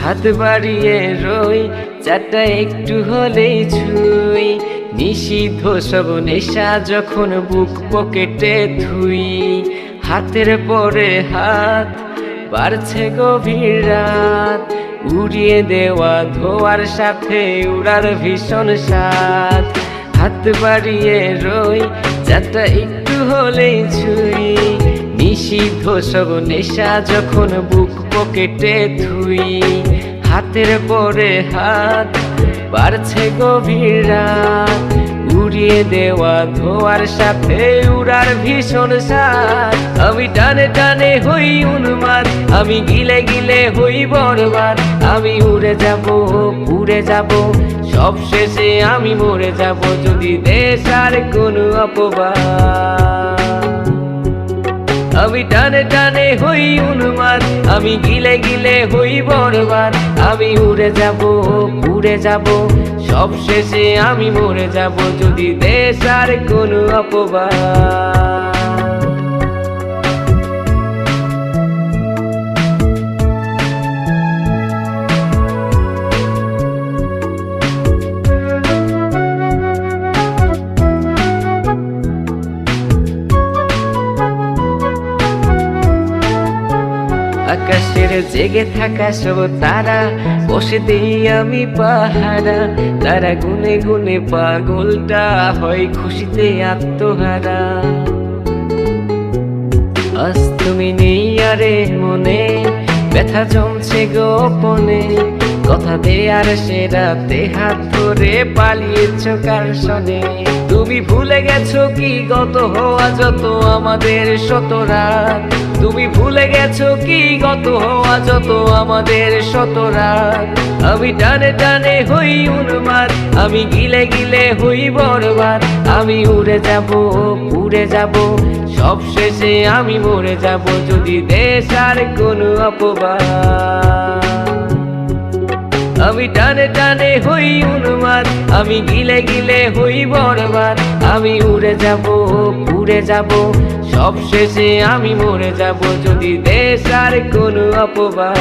হাত বাড়িয়ে রই চাটা একটু হলেই ছুঁই, নিষিদ্ধ সব নেশা যখন বুক পকেটে থুই। হাতের পরে হাত বাড়ছে গভীর রাত, উড়িয়ে দেওয়া ধোয়ার সাথে উড়ার ভীষণ স্বাদ। হাত বাড়িয়ে রই চাটা একটু হলেই ছুঁই, নিষিদ্ধ সব নেশা যখন বুক পকেটে থুই। হাতের পরে হাত বাড়ছে গভীর রাত, উড়িয়ে দেওয়া ধোয়ার সাথে উড়ার ভীষণ স্বাদ। আমি টানে টানে হই উন্মাদ, আমি গিলে গিলে হই বরবাদ। আমি উড়ে যাব উড়ে যাব, সব শেষে আমি মরে যাব যদি দেশ আর কোনো অপবাদ। আমি টানে টানে হই উন্মাদ, আমি গিলে গিলে হই বরবাদ। আমি উড়ে যাব উড়ে যাব, সব শেষে আমি মরে যাব যদি দেশ আর কোনো অপবাদ। আকাশের জেগে থাকা সব তারা বসে দেই আমি পাহারা। তারা গুনে গুনে পাগলটা হয় খুশিতে আত্মহারা। আজ তুমি নেই আরে মনে, ব্যথা জমছে গোপনে। কথা দেয়ার সে রাতে হাত ধরে পালিয়েছ কার সনে। তুমি ভুলে গেছো কি গত হওয়া যত আমাদের শত রাত। তুমি ভুলে গেছো কি গত হওয়া যত আমাদের শত রাত। আমি টানে টানে হই উন্মাদ, আমি গিলে গিলে হই বরবাদ। আমি উড়ে যাব উড়ে যাব, সব শেষে আমি মরে যাব যদি দেশ আর কোনো অপবাদ। আমি টানে টানে হই উন্মাদ, আমি গিলে গিলে হই বরবাদ। আমি উড়ে যাব উড়ে যাব, সব শেষে আমি মরে যাব যদি দেশ আর কোনো অপবাদ।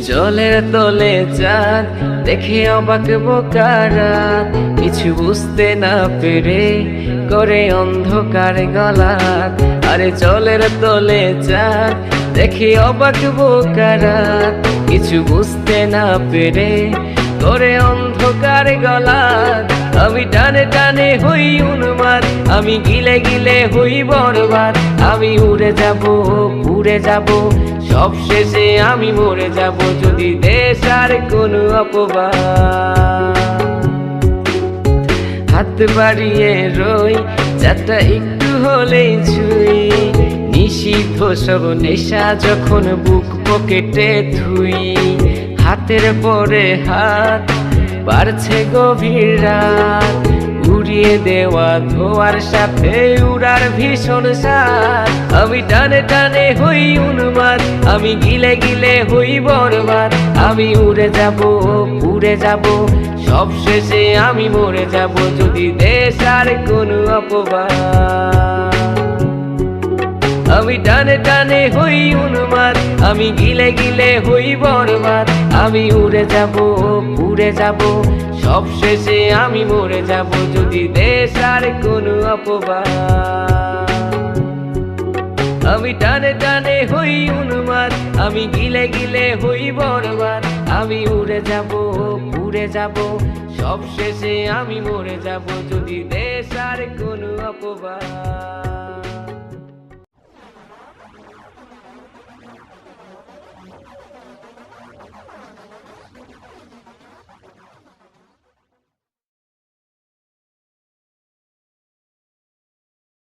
জলের তলে চাঁদ দেখে অবাক বোকারা, কিছু বুঝতে না পেরে করে অন্ধকার গলাত। আরে জলের তলে চাঁদ দেখে অবাক বোকারা, কিছু বুঝতে না পেরে করে অন্ধকার গলাত। আমি টানে টানে হই উন্মাদ, আমি গিলে গিলে হই বরবাদ। আমি উড়ে যাব উড়ে যাব, সব শেষে আমি মরে যাব যদি দেশ আর কোনো অপবাদ। হাত বাড়িয়ে রই চাটা একটু হলেই ছুঁই, নিষিদ্ধ সব নেশা যখন বুক পকেটে থুই। হাতের পরে হাত বাড়ছে গভীর রাত, উড়িয়ে দেওয়া ধোয়ার সাথে উড়ার ভীষণ স্বাদ। আমি টানে টানে হই উন্মাদ, আমি গিলে গিলে হই বরবাদ। আমি উড়ে যাব উড়ে যাব, সব শেষে আমি মরে যাব যদি দেশ আর কোনো অপবাদ। আমি টানে টানে হই উন্মাদ, আমি গিলে গিলে হই বরবাদ। আমি উড়ে যাব উড়ে যাব, সব শেষে আমি মরে যাব যদি দেশ আর কোনো অপবাদ। আমি টানে টানে হই উন্মাদ, আমি গিলে গিলে হই বরবাদ। আমি উড়ে যাব উড়ে যাব, সব শেষে আমি মরে যাব যদি দেশ আর কোনো অপবাদ।